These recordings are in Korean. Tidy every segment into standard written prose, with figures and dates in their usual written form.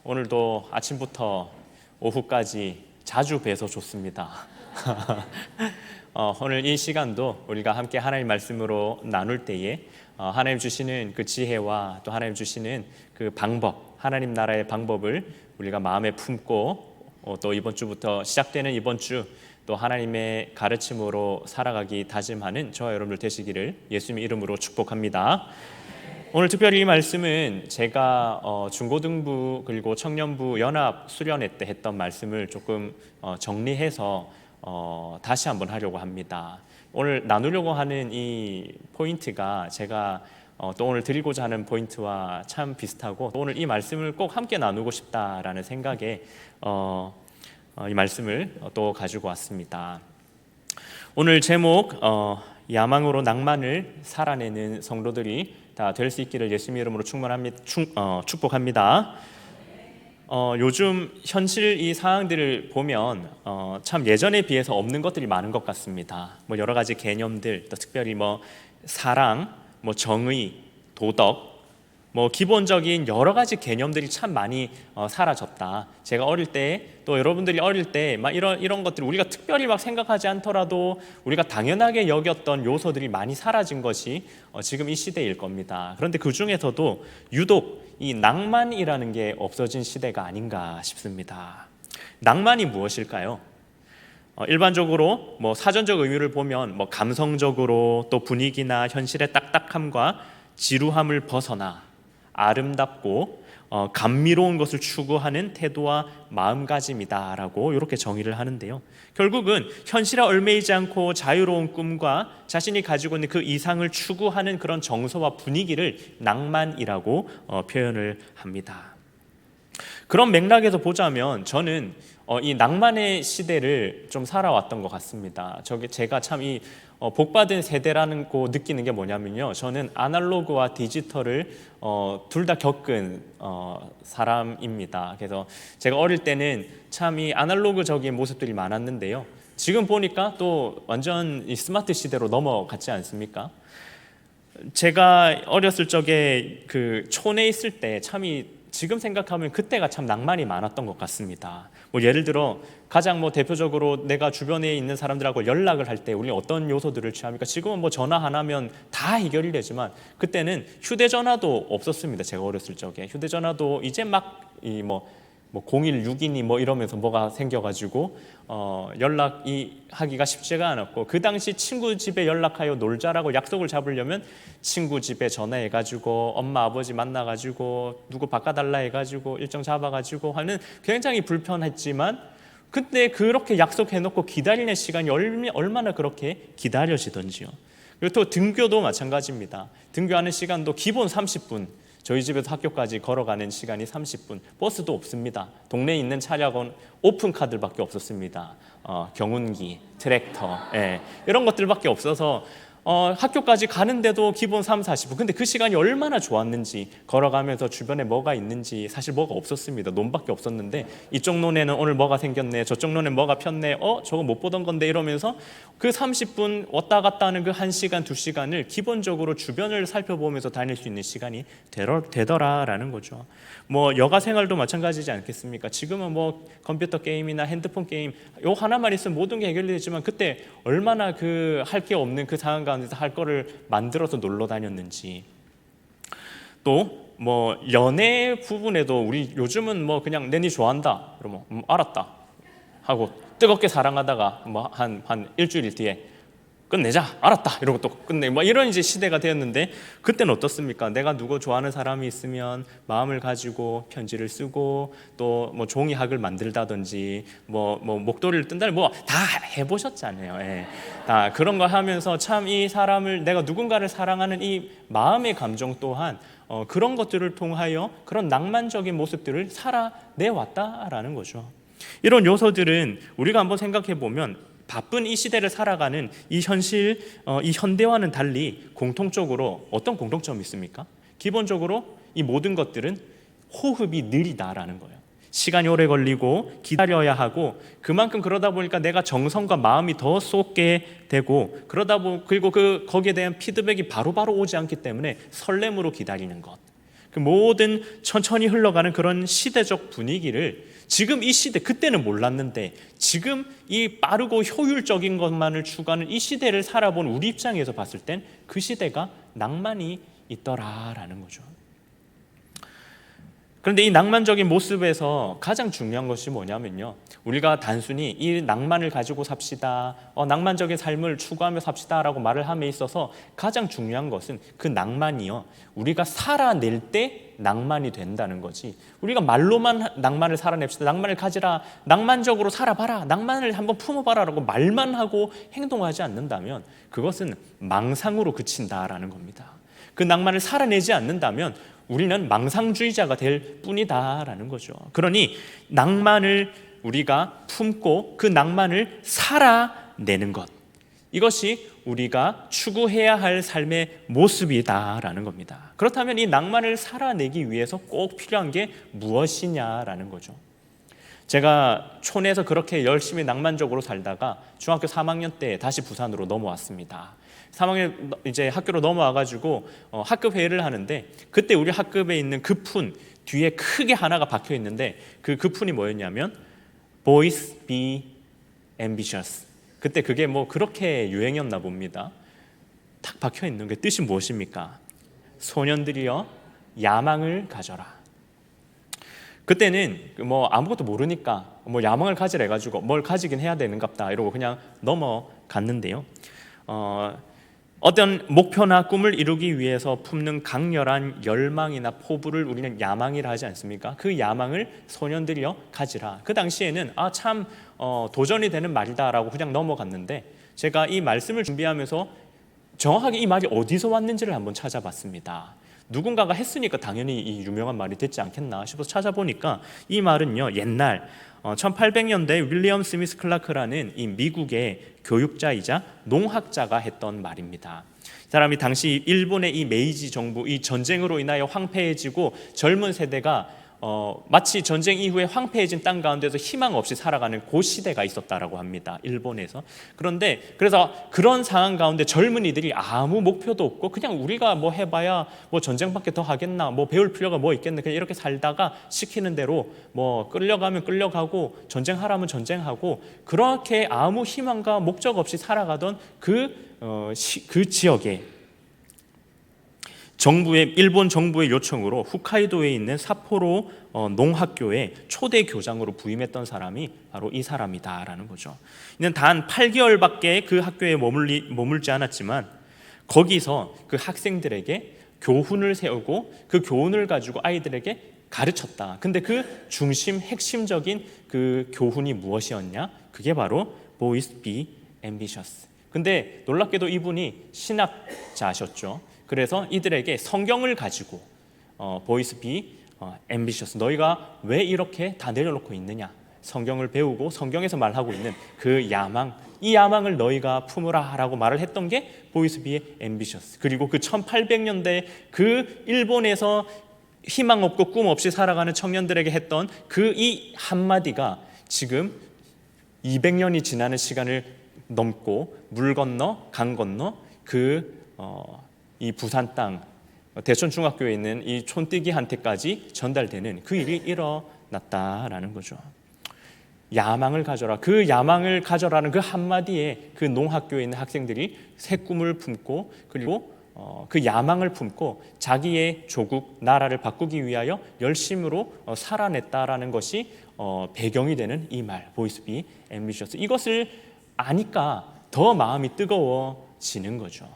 오늘도 아침부터 오후까지 자주 뵈서 좋습니다. 오늘 이 시간도 우리가 함께 하나님 말씀으로 나눌 때에 하나님 주시는 그 지혜와 또 하나님 주시는 그 방법, 하나님 나라의 방법을 우리가 마음에 품고 또 이번 주부터 시작되는 이번 주 또 하나님의 가르침으로 살아가기 다짐하는 저와 여러분들 되시기를 예수님의 이름으로 축복합니다. 오늘 특별히 이 말씀은 제가 중고등부 그리고 청년부 연합 수련회 때 했던 말씀을 조금 정리해서 다시 한번 하려고 합니다. 오늘 나누려고 하는 이 포인트가 제가 또 오늘 드리고자 하는 포인트와 참 비슷하고 또 오늘 이 말씀을 꼭 함께 나누고 싶다라는 생각에 이 말씀을 또 가지고 왔습니다. 오늘 제목 야망으로 낭만을 살아내는 성도들이 다 될 수 있기를 예수님의 이름으로 축복합니다. 요즘 현실 이 상황들을 보면 참 예전에 비해서 없는 것들이 많은 것 같습니다. 뭐 여러 가지 개념들, 또 특별히 뭐 사랑, 뭐 정의, 도덕, 뭐 기본적인 여러 가지 개념들이 참 많이 사라졌다. 제가 어릴 때 또 여러분들이 어릴 때 막 이런 것들 우리가 특별히 막 생각하지 않더라도 우리가 당연하게 여겼던 요소들이 많이 사라진 것이 지금 이 시대일 겁니다. 그런데 그 중에서도 유독 이 낭만이라는 게 없어진 시대가 아닌가 싶습니다. 낭만이 무엇일까요? 일반적으로 뭐 사전적 의미를 보면 뭐 감성적으로 또 분위기나 현실의 딱딱함과 지루함을 벗어나 아름답고 감미로운 것을 추구하는 태도와 마음가짐이다라고 이렇게 정의를 하는데요. 결국은 현실에 얽매이지 않고 자유로운 꿈과 자신이 가지고 있는 그 이상을 추구하는 그런 정서와 분위기를 낭만이라고 표현을 합니다. 그런 맥락에서 보자면 저는 이 낭만의 시대를 좀 살아왔던 것 같습니다. 제가 참 이 복받은 세대라는 거 느끼는 게 뭐냐면요, 저는 아날로그와 디지털을 둘 다 겪은 사람입니다. 그래서 제가 어릴 때는 참 이 아날로그적인 모습들이 많았는데요, 지금 보니까 또 완전 이 스마트 시대로 넘어갔지 않습니까? 제가 어렸을 적에 그 촌에 있을 때 참 지금 생각하면 그때가 참 낭만이 많았던 것 같습니다. 뭐 예를 들어 가장 뭐 대표적으로 내가 주변에 있는 사람들하고 연락을 할 때 우리는 어떤 요소들을 취합니까? 지금은 뭐 전화 하나면 다 해결이 되지만 그때는 휴대전화도 없었습니다. 제가 어렸을 적에 휴대전화도 이제 막 뭐 0162니 뭐 이러면서 뭐가 생겨가지고 연락이 하기가 쉽지가 않았고, 그 당시 친구 집에 연락하여 놀자라고 약속을 잡으려면 친구 집에 전화해가지고 엄마 아버지 만나가지고 누구 바꿔달라 해가지고 일정 잡아가지고 하는 굉장히 불편했지만, 그때 그렇게 약속해놓고 기다리는 시간이 얼마나 그렇게 기다려지던지요. 그리고 또 등교도 마찬가지입니다. 등교하는 시간도 기본 30분, 저희 집에서 학교까지 걸어가는 시간이 30분, 버스도 없습니다. 동네에 있는 차량은 오픈카들밖에 없었습니다. 경운기, 트랙터, 이런 것들밖에 없어서 학교까지 가는데도 기본 3, 40분. 근데 그 시간이 얼마나 좋았는지, 걸어가면서 주변에 뭐가 있는지 사실 뭐가 없었습니다. 논밖에 없었는데 이쪽 논에는 오늘 뭐가 생겼네, 저쪽 논에는 뭐가 폈네, 저거 못 보던 건데 이러면서 그 30분 왔다 갔다 하는 그 1시간, 2시간을 기본적으로 주변을 살펴보면서 다닐 수 있는 시간이 되더라라는 거죠. 뭐 여가 생활도 마찬가지지 않겠습니까? 지금은 뭐 컴퓨터 게임이나 핸드폰 게임 요 하나만 있으면 모든 게 해결이 되지만, 그때 얼마나 그 할 게 없는 그 상황 가운데서 할 거를 만들어서 놀러 다녔는지. 또 뭐 연애 부분에도 우리 요즘은 뭐 그냥 내니 좋아한다 그러면 알았다 하고 뜨겁게 사랑하다가 뭐 한 일주일 뒤에 끝내자, 알았다 이러고 또 끝내, 뭐 이런 이제 시대가 되었는데, 그때는 어떻습니까? 내가 누구 좋아하는 사람이 있으면 마음을 가지고 편지를 쓰고 또 뭐 종이학을 만들다든지 뭐 목도리를 뜬다든지 뭐 다 해보셨잖아요. 다 그런 거 하면서 참 이 사람을, 내가 누군가를 사랑하는 이 마음의 감정 또한 그런 것들을 통하여 그런 낭만적인 모습들을 살아내왔다라는 거죠. 이런 요소들은 우리가 한번 생각해 보면 바쁜 이 시대를 살아가는 이 현실, 이 현대와는 달리 공통적으로 어떤 공통점이 있습니까? 기본적으로 이 모든 것들은 호흡이 느리다라는 거예요. 시간이 오래 걸리고 기다려야 하고, 그만큼 그러다 보니까 내가 정성과 마음이 더 쏟게 되고, 그리고 거기에 대한 피드백이 바로바로 오지 않기 때문에 설렘으로 기다리는 것. 그 모든 천천히 흘러가는 그런 시대적 분위기를 지금 이 시대, 그때는 몰랐는데 지금 이 빠르고 효율적인 것만을 추구하는 이 시대를 살아본 우리 입장에서 봤을 땐 그 시대가 낭만이 있더라라는 거죠. 그런데 이 낭만적인 모습에서 가장 중요한 것이 뭐냐면요, 우리가 단순히 이 낭만을 가지고 삽시다, 낭만적인 삶을 추구하며 삽시다라고 말을 함에 있어서 가장 중요한 것은 그 낭만이요, 우리가 살아낼 때 낭만이 된다는 거지, 우리가 말로만 낭만을 살아냅시다, 낭만을 가지라, 낭만적으로 살아봐라, 낭만을 한번 품어봐라 라고 말만 하고 행동하지 않는다면 그것은 망상으로 그친다라는 겁니다. 그 낭만을 살아내지 않는다면 우리는 망상주의자가 될 뿐이다라는 거죠. 그러니 낭만을 우리가 품고 그 낭만을 살아내는 것, 이것이 우리가 추구해야 할 삶의 모습이다라는 겁니다. 그렇다면 이 낭만을 살아내기 위해서 꼭 필요한 게 무엇이냐라는 거죠. 제가 촌에서 그렇게 열심히 낭만적으로 살다가 중학교 3학년 때 다시 부산으로 넘어왔습니다. 3학년 이제 학교로 넘어와가지고 학급 회의를 하는데, 그때 우리 학급에 있는 급훈 뒤에 크게 하나가 박혀 있는데 그 급훈이 뭐였냐면 Boys be ambitious. 그때 그게 뭐 그렇게 유행이었나 봅니다. 탁 박혀 있는 게 뜻이 무엇입니까? 소년들이여 야망을 가져라. 그때는 뭐 아무것도 모르니까 뭐 야망을 가지라 해가지고 뭘 가지긴 해야 되는갑다 이러고 그냥 넘어갔는데요. 어떤 목표나 꿈을 이루기 위해서 품는 강렬한 열망이나 포부를 우리는 야망이라 하지 않습니까? 그 야망을 소년들이여 가지라. 그 당시에는 참 도전이 되는 말이다라고 그냥 넘어갔는데, 제가 이 말씀을 준비하면서 정확하게 이 말이 어디서 왔는지를 한번 찾아봤습니다. 누군가가 했으니까 당연히 이 유명한 말이 됐지 않겠나 싶어서 찾아보니까 이 말은요, 옛날 1800년대 윌리엄 스미스 클라크라는 이 미국의 교육자이자 농학자가 했던 말입니다. 이 사람이 당시 일본의 이 메이지 정부, 이 전쟁으로 인하여 황폐해지고 젊은 세대가 마치 전쟁 이후에 황폐해진 땅 가운데서 희망 없이 살아가는 그 시대가 있었다라고 합니다, 일본에서. 그런데 그래서 그런 상황 가운데 젊은이들이 아무 목표도 없고 그냥 우리가 뭐 해봐야 뭐 전쟁밖에 더 하겠나, 뭐 배울 필요가 뭐 있겠나, 그냥 이렇게 살다가 시키는 대로 뭐 끌려가면 끌려가고 전쟁하라면 전쟁하고, 그렇게 아무 희망과 목적 없이 살아가던 그 지역에 일본 정부의 요청으로 홋카이도에 있는 삿포로 농학교에 초대 교장으로 부임했던 사람이 바로 이 사람이다라는 거죠. 이는 단 8개월밖에 그 학교에 머물지 않았지만 거기서 그 학생들에게 교훈을 세우고 그 교훈을 가지고 아이들에게 가르쳤다. 근데 그 핵심적인 그 교훈이 무엇이었냐? 그게 바로 Boys be ambitious. 근데 놀랍게도 이분이 신학자셨죠. 그래서 이들에게 성경을 가지고 Boys be ambitious, 너희가 왜 이렇게 다 내려놓고 있느냐, 성경을 배우고 성경에서 말하고 있는 그 야망, 이 야망을 너희가 품으라 라고 말을 했던 게 Boys be ambitious. 그리고 그 1800년대 그 일본에서 희망 없고 꿈 없이 살아가는 청년들에게 했던 그 이 한마디가 지금 200년이 지나는 시간을 넘고 물 건너 강 건너 이 부산 땅 대천중학교에 있는 이 촌뜨기한테까지 전달되는 그 일이 일어났다라는 거죠. 야망을 가져라. 그 야망을 가져라는 그 한마디에 그 농학교에 있는 학생들이 새 꿈을 품고, 그리고 그 야망을 품고 자기의 조국, 나라를 바꾸기 위하여 열심으로 살아냈다라는 것이 배경이 되는 이 말, Boys be ambitious. 이것을 아니까 더 마음이 뜨거워지는 거죠.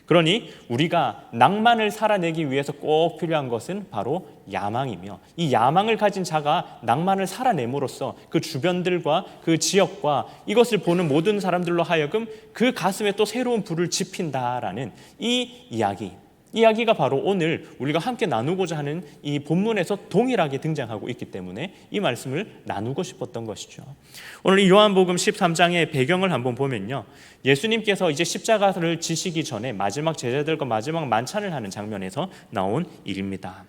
그러니 우리가 낭만을 살아내기 위해서 꼭 필요한 것은 바로 야망이며, 이 야망을 가진 자가 낭만을 살아냄으로써 그 주변들과 그 지역과 이것을 보는 모든 사람들로 하여금 그 가슴에 또 새로운 불을 지핀다라는 이 이야기가 바로 오늘 우리가 함께 나누고자 하는 이 본문에서 동일하게 등장하고 있기 때문에 이 말씀을 나누고 싶었던 것이죠. 오늘 이 요한복음 13장의 배경을 한번 보면요, 예수님께서 이제 십자가를 지시기 전에 마지막 제자들과 마지막 만찬을 하는 장면에서 나온 일입니다.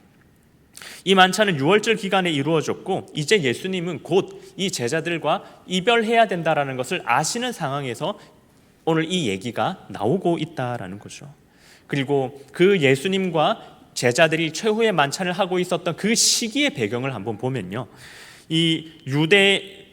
이 만찬은 6월절 기간에 이루어졌고 이제 예수님은 곧 이 제자들과 이별해야 된다라는 것을 아시는 상황에서 오늘 이 얘기가 나오고 있다라는 거죠. 그리고 그 예수님과 제자들이 최후의 만찬을 하고 있었던 그 시기의 배경을 한번 보면요, 이 유대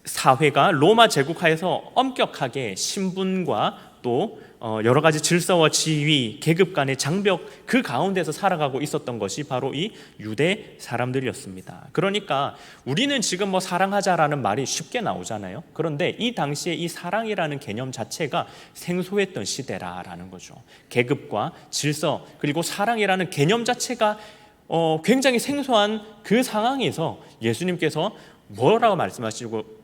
사회가 로마 제국하에서 엄격하게 신분과 또 여러 가지 질서와 지위, 계급 간의 장벽, 그 가운데서 살아가고 있었던 것이 바로 이 유대 사람들이었습니다. 그러니까 우리는 지금 뭐 사랑하자라는 말이 쉽게 나오잖아요. 그런데 이 당시에 이 사랑이라는 개념 자체가 생소했던 시대라라는 거죠. 계급과 질서, 그리고 사랑이라는 개념 자체가 굉장히 생소한 그 상황에서 예수님께서 뭐라고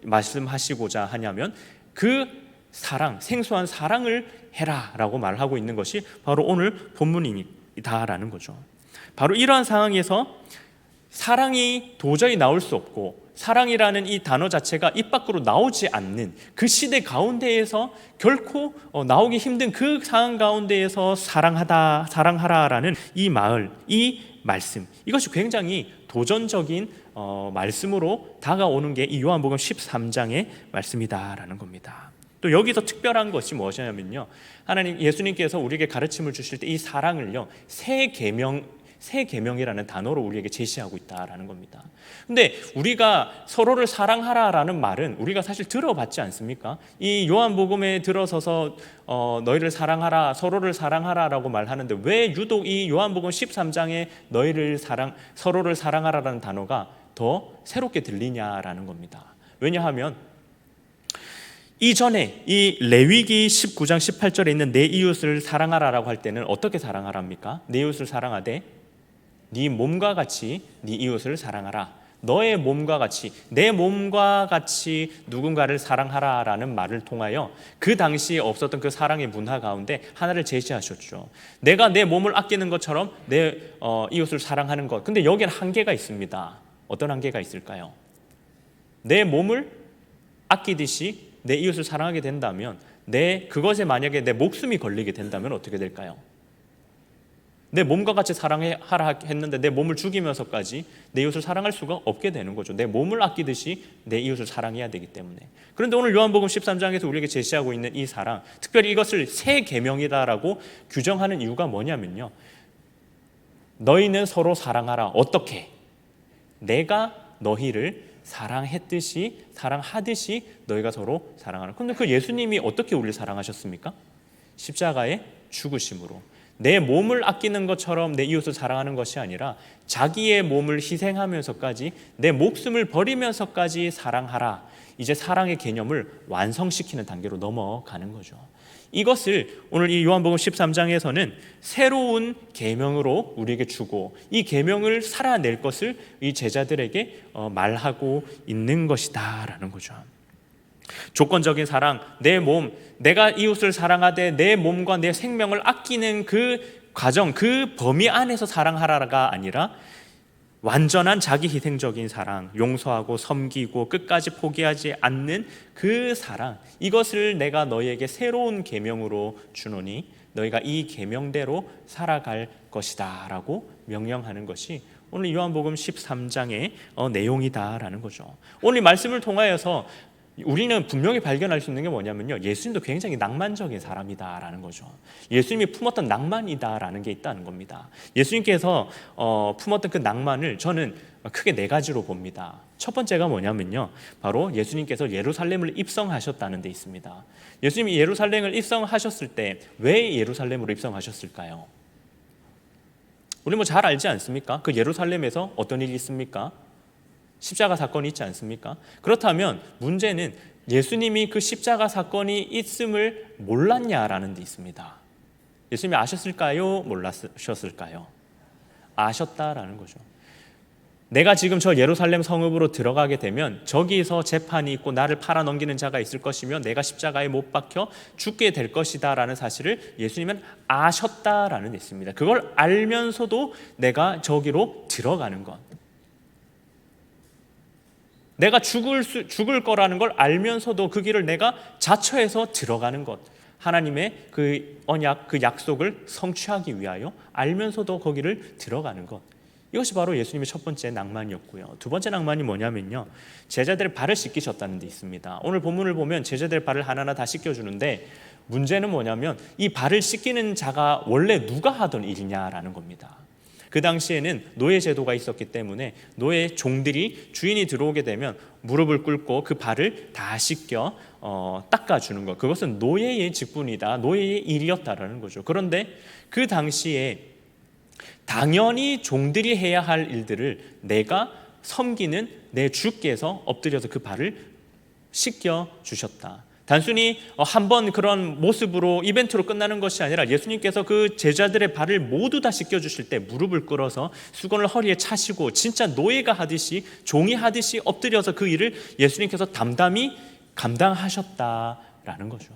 말씀하시고자 하냐면 그 사랑, 생소한 사랑을 해라라고 말하고 있는 것이 바로 오늘 본문이다라는 거죠. 바로 이러한 상황에서 사랑이 도저히 나올 수 없고, 사랑이라는 이 단어 자체가 입 밖으로 나오지 않는 그 시대 가운데에서 결코 나오기 힘든 그 상황 가운데에서 사랑하라라는 이 마을, 이 말씀, 이것이 굉장히 도전적인 말씀으로 다가오는 게 이 요한복음 13장의 말씀이다라는 겁니다. 또 여기서 특별한 것이 무엇이냐면요, 하나님 예수님께서 우리에게 가르침을 주실 때 이 사랑을요, 새 계명이라는 단어로 우리에게 제시하고 있다라는 겁니다. 근데 우리가 서로를 사랑하라라는 말은 우리가 사실 들어봤지 않습니까? 이 요한복음에 들어서서 너희를 사랑하라, 서로를 사랑하라라고 말하는데 왜 유독 이 요한복음 13장에 서로를 사랑하라라는 단어가 더 새롭게 들리냐라는 겁니다. 왜냐하면 이전에 이 레위기 19장 18절에 있는 내 이웃을 사랑하라라고 할 때는 어떻게 사랑하랍니까? 내 이웃을 사랑하되 네 몸과 같이 네 이웃을 사랑하라. 너의 몸과 같이, 내 몸과 같이 누군가를 사랑하라라는 말을 통하여 그 당시에 없었던 그 사랑의 문화 가운데 하나를 제시하셨죠. 내가 내 몸을 아끼는 것처럼 내 이웃을 사랑하는 것. 근데 여기는 한계가 있습니다. 어떤 한계가 있을까요? 내 몸을 아끼듯이 내 이웃을 사랑하게 된다면, 그것에 만약에 내 목숨이 걸리게 된다면 어떻게 될까요? 내 몸과 같이 사랑하라 했는데 내 몸을 죽이면서까지 내 이웃을 사랑할 수가 없게 되는 거죠. 내 몸을 아끼듯이 내 이웃을 사랑해야 되기 때문에. 그런데 오늘 요한복음 13장에서 우리에게 제시하고 있는 이 사랑, 특별히 이것을 새 계명이다라고 규정하는 이유가 뭐냐면요, 너희는 서로 사랑하라. 어떻게? 내가 너희를 사랑하듯이 너희가 서로 사랑하라. 그런데 그 예수님이 어떻게 우리를 사랑하셨습니까? 십자가의 죽으심으로. 내 몸을 아끼는 것처럼 내 이웃을 사랑하는 것이 아니라 자기의 몸을 희생하면서까지, 내 목숨을 버리면서까지 사랑하라. 이제 사랑의 개념을 완성시키는 단계로 넘어가는 거죠. 이것을 오늘 이 요한복음 13장에서는 새로운 계명으로 우리에게 주고, 이 계명을 살아낼 것을 이 제자들에게 말하고 있는 것이다라는 거죠. 조건적인 사랑, 내 몸, 내가 이웃을 사랑하되 내 몸과 내 생명을 아끼는 그 과정, 그 범위 안에서 사랑하라가 아니라 완전한 자기 희생적인 사랑, 용서하고 섬기고 끝까지 포기하지 않는 그 사랑, 이것을 내가 너희에게 새로운 계명으로 주노니 너희가 이 계명대로 살아갈 것이다 라고 명령하는 것이 오늘 요한복음 13장의 내용이다라는 거죠. 오늘 말씀을 통하여서 우리는 분명히 발견할 수 있는 게 뭐냐면요, 예수님도 굉장히 낭만적인 사람이다라는 거죠. 예수님이 품었던 낭만이다라는 게 있다는 겁니다. 예수님께서 품었던 그 낭만을 저는 크게 네 가지로 봅니다. 첫 번째가 뭐냐면요, 바로 예수님께서 예루살렘을 입성하셨다는 데 있습니다. 예수님이 예루살렘을 입성하셨을 때 왜 예루살렘으로 입성하셨을까요? 우리 뭐 잘 알지 않습니까? 그 예루살렘에서 어떤 일이 있습니까? 십자가 사건이 있지 않습니까? 그렇다면 문제는 예수님이 그 십자가 사건이 있음을 몰랐냐라는 데 있습니다. 예수님이 아셨을까요? 몰랐을까요? 아셨다라는 거죠. 내가 지금 저 예루살렘 성읍으로 들어가게 되면 저기서 재판이 있고 나를 팔아넘기는 자가 있을 것이며 내가 십자가에 못 박혀 죽게 될 것이다 라는 사실을 예수님은 아셨다라는 데 있습니다. 그걸 알면서도 내가 저기로 들어가는 것, 내가 죽을 거라는 걸 알면서도 그 길을 내가 자처해서 들어가는 것, 하나님의 그 언약, 그 약속을 성취하기 위하여 알면서도 거기를 들어가는 것, 이것이 바로 예수님의 첫 번째 낭만이었고요. 두 번째 낭만이 뭐냐면요, 제자들의 발을 씻기셨다는 데 있습니다. 오늘 본문을 보면 제자들의 발을 하나하나 다 씻겨주는데 문제는 뭐냐면 이 발을 씻기는 자가 원래 누가 하던 일이냐라는 겁니다. 그 당시에는 노예 제도가 있었기 때문에 노예 종들이 주인이 들어오게 되면 무릎을 꿇고 그 발을 다 씻겨 닦아주는 것, 그것은 노예의 직분이다, 노예의 일이었다라는 거죠. 그런데 그 당시에 당연히 종들이 해야 할 일들을 내가 섬기는 내 주께서 엎드려서 그 발을 씻겨 주셨다. 단순히 한번 그런 모습으로 이벤트로 끝나는 것이 아니라 예수님께서 그 제자들의 발을 모두 다 씻겨 주실 때 무릎을 꿇어서 수건을 허리에 차시고 진짜 노예가 하듯이, 종이 하듯이 엎드려서 그 일을 예수님께서 담담히 감당하셨다라는 거죠.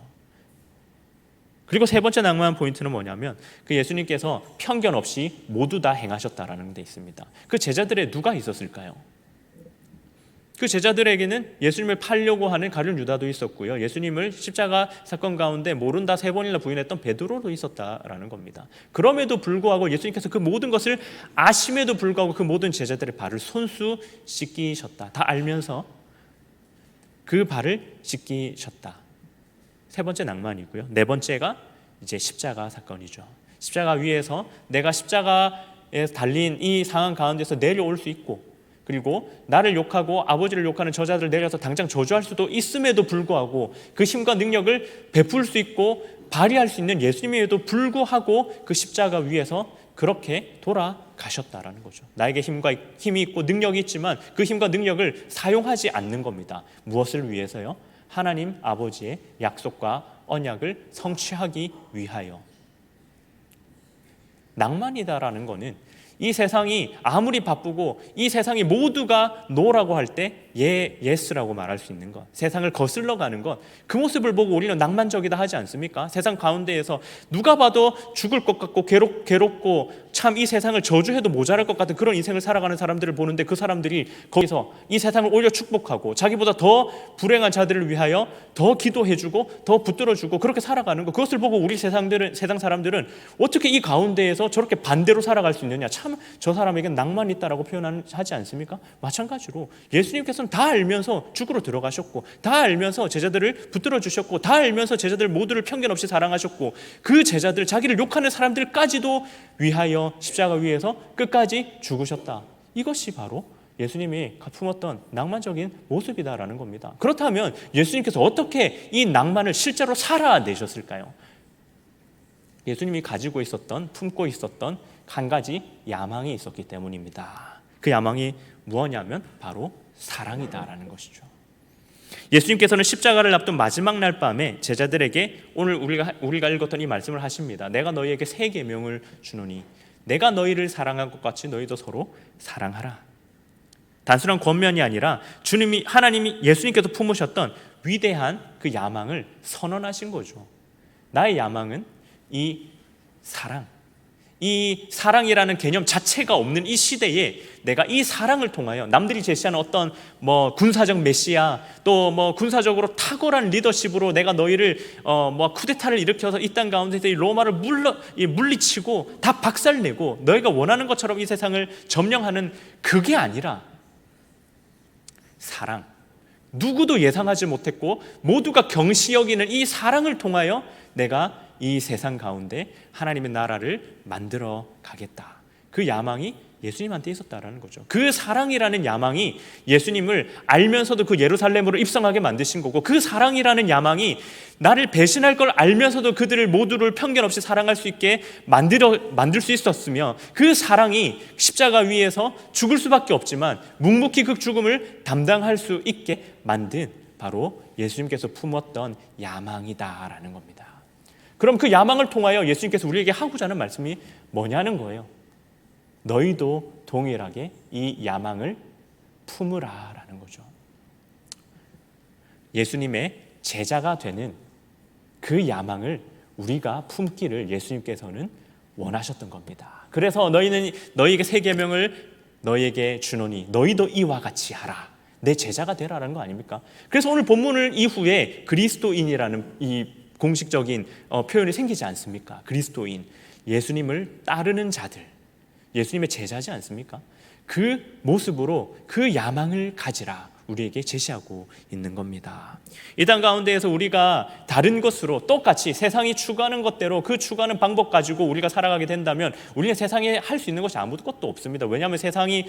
그리고 세 번째 낭만 포인트는 뭐냐면 그 예수님께서 편견 없이 모두 다 행하셨다라는 데 있습니다. 그 제자들에 누가 있었을까요? 그 제자들에게는 예수님을 팔려고 하는 가룟 유다도 있었고요, 예수님을 십자가 사건 가운데 모른다 3번이나 부인했던 베드로도 있었다라는 겁니다. 그럼에도 불구하고 예수님께서 그 모든 것을 아심에도 불구하고 그 모든 제자들의 발을 손수 씻기셨다. 다 알면서 그 발을 씻기셨다. 세 번째 낭만이고요. 네 번째가 이제 십자가 사건이죠. 십자가 위에서 내가 십자가에 달린 이 상황 가운데서 내려올 수 있고, 그리고 나를 욕하고 아버지를 욕하는 저자들을 내려서 당장 저주할 수도 있음에도 불구하고 그 힘과 능력을 베풀 수 있고 발휘할 수 있는 예수님에도 불구하고 그 십자가 위에서 그렇게 돌아가셨다라는 거죠. 나에게 힘이 있고 능력이 있지만 그 힘과 능력을 사용하지 않는 겁니다. 무엇을 위해서요? 하나님 아버지의 약속과 언약을 성취하기 위하여. 낭만이다라는 거는 이 세상이 아무리 바쁘고 이 세상이 모두가 노라고 할 때 예스라고 말할 수 있는 것, 세상을 거슬러 가는 것, 그 모습을 보고 우리는 낭만적이다 하지 않습니까? 세상 가운데에서 누가 봐도 죽을 것 같고 괴롭고 참 이 세상을 저주해도 모자랄 것 같은 그런 인생을 살아가는 사람들을 보는데, 그 사람들이 거기서 이 세상을 오히려 축복하고 자기보다 더 불행한 자들을 위하여 더 기도해주고 더 붙들어주고 그렇게 살아가는 것, 그것을 보고 우리 세상 사람들은 어떻게 이 가운데에서 저렇게 반대로 살아갈 수 있느냐, 참 저 사람에게는 낭만이 있다라고 표현하지 않습니까? 마찬가지로 예수님께서는 다 알면서 죽으러 들어가셨고, 다 알면서 제자들을 붙들어 주셨고, 다 알면서 제자들 모두를 편견 없이 사랑하셨고, 그 제자들, 자기를 욕하는 사람들까지도 위하여 십자가 위에서 끝까지 죽으셨다. 이것이 바로 예수님이 품었던 낭만적인 모습이다라는 겁니다. 그렇다면 예수님께서 어떻게 이 낭만을 실제로 살아내셨을까요? 예수님이 품고 있었던 한 가지 야망이 있었기 때문입니다. 그 야망이 무엇이냐면 바로 사랑이다라는 것이죠. 예수님께서는 십자가를 앞둔 마지막 날 밤에 제자들에게 오늘 우리가 읽었던 이 말씀을 하십니다. 내가 너희에게 새 계명을 주노니 내가 너희를 사랑한 것 같이 너희도 서로 사랑하라. 단순한 권면이 아니라 하나님이 예수님께서 품으셨던 위대한 그 야망을 선언하신 거죠. 나의 야망은 이 사랑이라는 개념 자체가 없는 이 시대에 내가 이 사랑을 통하여 남들이 제시하는 어떤 군사적 메시아, 또 군사적으로 탁월한 리더십으로 내가 너희를 쿠데타를 일으켜서 이 땅 가운데서 이 로마를 물리치고 다 박살내고 너희가 원하는 것처럼 이 세상을 점령하는, 그게 아니라 사랑, 누구도 예상하지 못했고 모두가 경시 여기는 이 사랑을 통하여 내가 이 세상 가운데 하나님의 나라를 만들어 가겠다. 그 야망이 예수님한테 있었다라는 거죠. 그 사랑이라는 야망이 예수님을 알면서도 그 예루살렘으로 입성하게 만드신 거고, 그 사랑이라는 야망이 나를 배신할 걸 알면서도 그들을 모두를 편견 없이 사랑할 수 있게 만들 수 있었으며, 그 사랑이 십자가 위에서 죽을 수밖에 없지만 묵묵히 그 죽음을 담당할 수 있게 만든 바로 예수님께서 품었던 야망이다라는 겁니다. 그럼 그 야망을 통하여 예수님께서 우리에게 하고자 하는 말씀이 뭐냐는 거예요. 너희도 동일하게 이 야망을 품으라라는 거죠. 예수님의 제자가 되는 그 야망을 우리가 품기를 예수님께서는 원하셨던 겁니다. 그래서 너희에게 새 계명을 너희에게 주노니 너희도 이와 같이 하라. 내 제자가 되라라는 거 아닙니까? 그래서 오늘 본문을 이후에 그리스도인이라는 이 공식적인 표현이 생기지 않습니까? 그리스도인, 예수님을 따르는 자들, 예수님의 제자지 않습니까? 그 모습으로 그 야망을 가지라. 우리에게 제시하고 있는 겁니다. 이 땅 가운데에서 우리가 다른 것으로 똑같이 세상이 추구하는 것대로 그 추구하는 방법 가지고 우리가 살아가게 된다면 우리는 세상에 할 수 있는 것이 아무것도 없습니다. 왜냐하면 세상에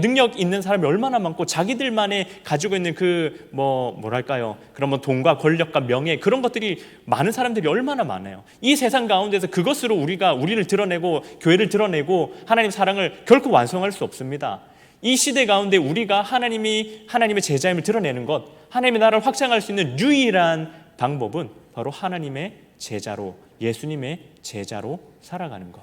능력 있는 사람이 얼마나 많고 자기들만의 가지고 있는 그 뭐랄까요? 그런 돈과 권력과 명예 그런 것들이 많은 사람들이 얼마나 많아요. 이 세상 가운데서 그것으로 우리를 드러내고 교회를 드러내고 하나님의 사랑을 결코 완성할 수 없습니다. 이 시대 가운데 우리가 하나님의 제자임을 드러내는 것, 하나님의 나라를 확장할 수 있는 유일한 방법은 바로 하나님의 제자로, 예수님의 제자로 살아가는 것.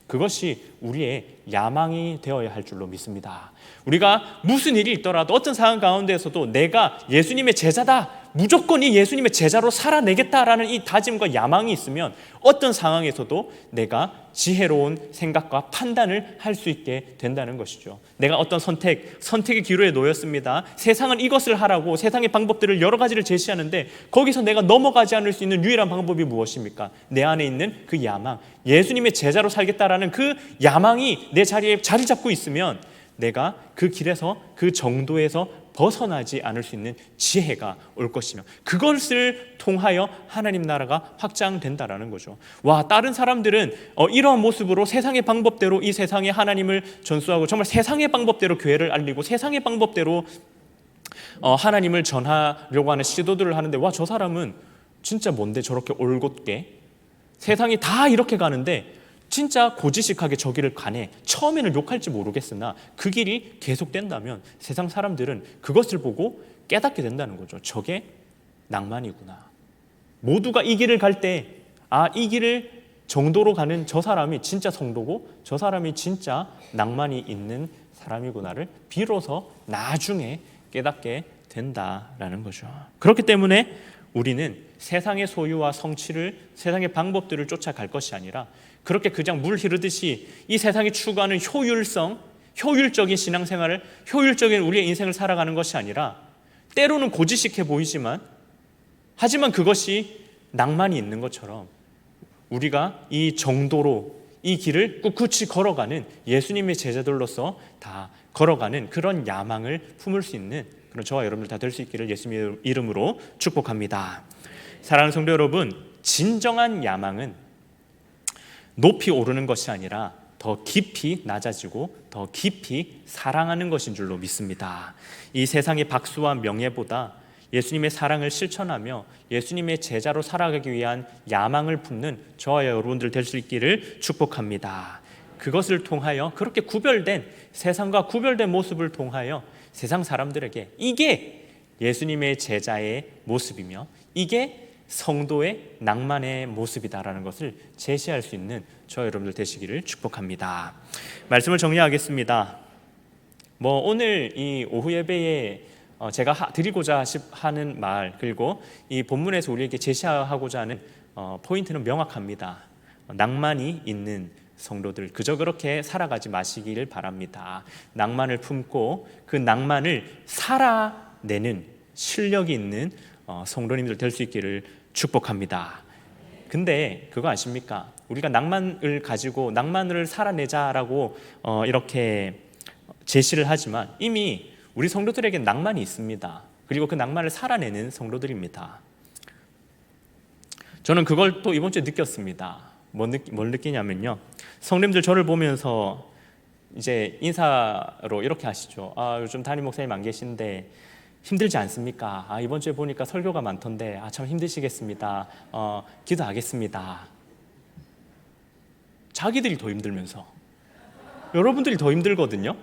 그것이 우리의 야망이 되어야 할 줄로 믿습니다. 우리가 무슨 일이 있더라도 어떤 상황 가운데에서도 내가 예수님의 제자다, 무조건 이 예수님의 제자로 살아내겠다라는 이 다짐과 야망이 있으면 어떤 상황에서도 내가 지혜로운 생각과 판단을 할 수 있게 된다는 것이죠. 내가 어떤 선택의 기로에 놓였습니다. 세상은 이것을 하라고 세상의 방법들을 여러 가지를 제시하는데 거기서 내가 넘어가지 않을 수 있는 유일한 방법이 무엇입니까? 내 안에 있는 그 야망, 예수님의 제자로 살겠다라는 그 야망이 내 자리에 자리 잡고 있으면 내가 그 길에서 그 정도에서 벗어나지 않을 수 있는 지혜가 올 것이며 그것을 통하여 하나님 나라가 확장된다라는 거죠. 다른 사람들은 이러한 모습으로 세상의 방법대로 이 세상에 하나님을 전수하고 정말 세상의 방법대로 교회를 알리고 세상의 방법대로 하나님을 전하려고 하는 시도들을 하는데 저 사람은 진짜 뭔데 저렇게 올곧게 세상이 다 이렇게 가는데 진짜 고지식하게 저 길을 가네. 처음에는 욕할지 모르겠으나 그 길이 계속된다면 세상 사람들은 그것을 보고 깨닫게 된다는 거죠. 저게 낭만이구나. 모두가 이 길을 갈 때 이 길을 정도로 가는 저 사람이 진짜 성도고 저 사람이 진짜 낭만이 있는 사람이구나를 비로소 나중에 깨닫게 된다라는 거죠. 그렇기 때문에 우리는 세상의 소유와 성취를 세상의 방법들을 쫓아갈 것이 아니라 그렇게 그냥 물 흐르듯이 이 세상이 추구하는 효율적인 신앙생활을 효율적인 우리의 인생을 살아가는 것이 아니라 때로는 고지식해 보이지만 하지만 그것이 낭만이 있는 것처럼 우리가 이 정도로 이 길을 꿋꿋이 걸어가는 예수님의 제자들로서 다 걸어가는 그런 야망을 품을 수 있는 그런 저와 여러분들 다 될 수 있기를 예수님의 이름으로 축복합니다. 사랑하는 성도 여러분, 진정한 야망은 높이 오르는 것이 아니라 더 깊이 낮아지고 더 깊이 사랑하는 것인 줄로 믿습니다. 이 세상의 박수와 명예보다 예수님의 사랑을 실천하며 예수님의 제자로 살아가기 위한 야망을 품는 저와 여러분들 될 수 있기를 축복합니다. 그것을 통하여 그렇게 구별된 세상과 구별된 모습을 통하여 세상 사람들에게 이게 예수님의 제자의 모습이며 이게 성도의 낭만의 모습이다라는 것을 제시할 수 있는 저와 여러분들 되시기를 축복합니다. 말씀을 정리하겠습니다. 오늘 이 오후 예배에 제가 드리고자 하는 말 그리고 이 본문에서 우리에게 제시하고자 하는 포인트는 명확합니다. 낭만이 있는 성도들 그저 그렇게 살아가지 마시기를 바랍니다. 낭만을 품고 그 낭만을 살아내는 실력이 있는 성도님들 될 수 있기를 축복합니다. 근데 그거 아십니까? 우리가 낭만을 가지고 낭만을 살아내자라고 이렇게 제시를 하지만 이미 우리 성도들에게 낭만이 있습니다. 그리고 그 낭만을 살아내는 성도들입니다. 저는 그걸 또 이번 주에 느꼈습니다. 뭘 느끼냐면요. 성도님들 저를 보면서 이제 인사로 이렇게 하시죠. 요즘 담임 목사님 안 계신데 힘들지 않습니까? 이번 주에 보니까 설교가 많던데 참 힘드시겠습니다. 기도하겠습니다. 자기들이 더 힘들면서 여러분들이 더 힘들거든요.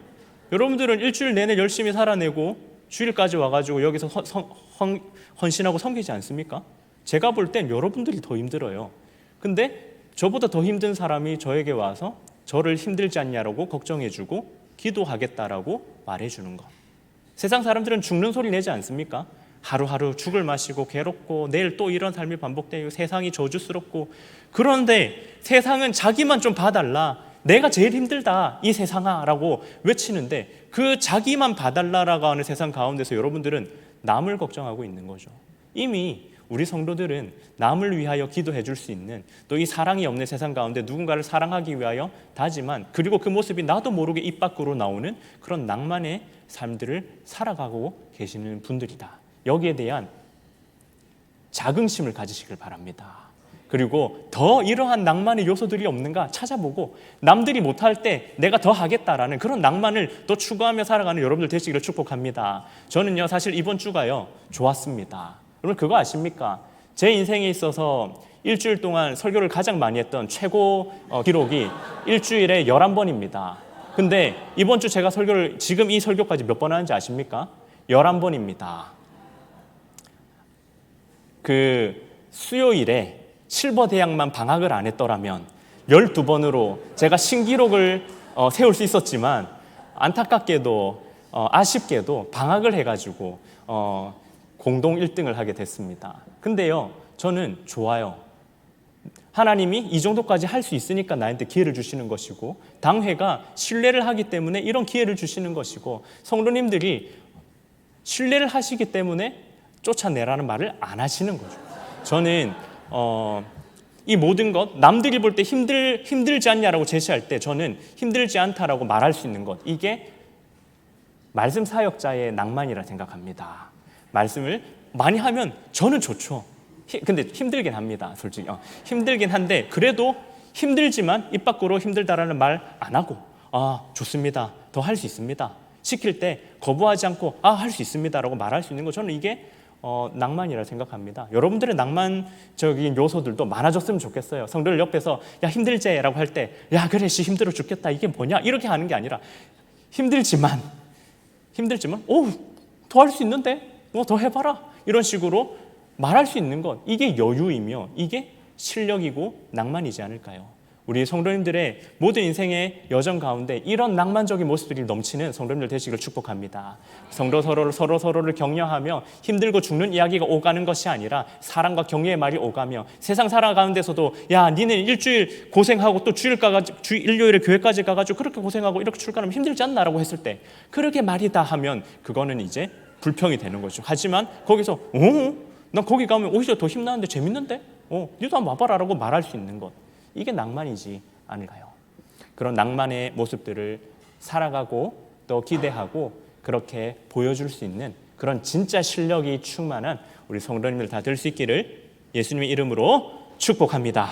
여러분들은 일주일 내내 열심히 살아내고 주일까지 와가지고 여기서 헌신하고 섬기지 않습니까? 제가 볼 땐 여러분들이 더 힘들어요. 근데 저보다 더 힘든 사람이 저에게 와서 저를 힘들지 않냐라고 걱정해주고 기도하겠다라고 말해주는 것. 세상 사람들은 죽는 소리 내지 않습니까? 하루하루 죽을 마시고 괴롭고 내일 또 이런 삶이 반복되고 세상이 저주스럽고 그런데 세상은 자기만 좀 봐달라. 내가 제일 힘들다 이 세상아 라고 외치는데 그 자기만 봐달라라고 하는 세상 가운데서 여러분들은 남을 걱정하고 있는 거죠. 이미 우리 성도들은 남을 위하여 기도해 줄 수 있는, 또 이 사랑이 없는 세상 가운데 누군가를 사랑하기 위하여 다짐한, 그리고 그 모습이 나도 모르게 입 밖으로 나오는 그런 낭만의 삶들을 살아가고 계시는 분들이다. 여기에 대한 자긍심을 가지시길 바랍니다. 그리고 더 이러한 낭만의 요소들이 없는가 찾아보고 남들이 못할 때 내가 더 하겠다라는 그런 낭만을 또 추구하며 살아가는 여러분들 되시기를 축복합니다. 저는요, 사실 이번 주가요 좋았습니다. 여러분 그거 아십니까? 제 인생에 있어서 일주일 동안 설교를 가장 많이 했던 최고 기록이 일주일에 11번입니다. 근데 이번 주 제가 설교를 지금 이 설교까지 몇 번 하는지 아십니까? 11번입니다. 그 수요일에 실버대학만 방학을 안 했더라면 12번으로 제가 신기록을 세울 수 있었지만, 안타깝게도 아쉽게도 방학을 해가지고 공동 1등을 하게 됐습니다. 근데요, 저는 좋아요. 하나님이 이 정도까지 할 수 있으니까 나한테 기회를 주시는 것이고, 당회가 신뢰를 하기 때문에 이런 기회를 주시는 것이고, 성도님들이 신뢰를 하시기 때문에 쫓아내라는 말을 안 하시는 거죠. 저는 이 모든 것, 남들이 볼 때 힘들지 않냐라고 제시할 때 저는 힘들지 않다라고 말할 수 있는 것, 이게 말씀 사역자의 낭만이라 생각합니다. 말씀을 많이 하면 저는 좋죠. 근데 힘들긴 합니다, 솔직히. 힘들긴 한데 그래도 힘들지만 입 밖으로 힘들다라는 말 안 하고, 좋습니다, 더 할 수 있습니다, 시킬 때 거부하지 않고 할 수 있습니다라고 말할 수 있는 거, 저는 이게 낭만이라 생각합니다. 여러분들의 낭만적인 요소들도 많아졌으면 좋겠어요. 성도들 옆에서 야 힘들제라고 할 때 야 그래 씨 힘들어 죽겠다 이게 뭐냐 이렇게 하는 게 아니라, 힘들지만 더 할 수 있는데 더 해봐라 이런 식으로 말할 수 있는 것, 이게 여유이며 이게 실력이고 낭만이지 않을까요? 우리 성도님들의 모든 인생의 여정 가운데 이런 낭만적인 모습들이 넘치는 성도님들 되시기를 축복합니다. 성도 서로를 격려하며 힘들고 죽는 이야기가 오가는 것이 아니라 사랑과 격려의 말이 오가며, 세상 살아가는 데서도 야 니는 일주일 고생하고 또 일요일에 교회까지 가가지고 그렇게 고생하고 이렇게 출근하면 힘들지 않나 라고 했을 때 그렇게 말이다 하면 그거는 이제 불평이 되는 거죠. 하지만 거기서 난 거기 가면 오히려 더 힘나는데 재밌는데? 니도 한번 와봐라 라고 말할 수 있는 것, 이게 낭만이지 않을까요? 그런 낭만의 모습들을 살아가고 또 기대하고 그렇게 보여줄 수 있는 그런 진짜 실력이 충만한 우리 성도님들 다 될 수 있기를 예수님의 이름으로 축복합니다.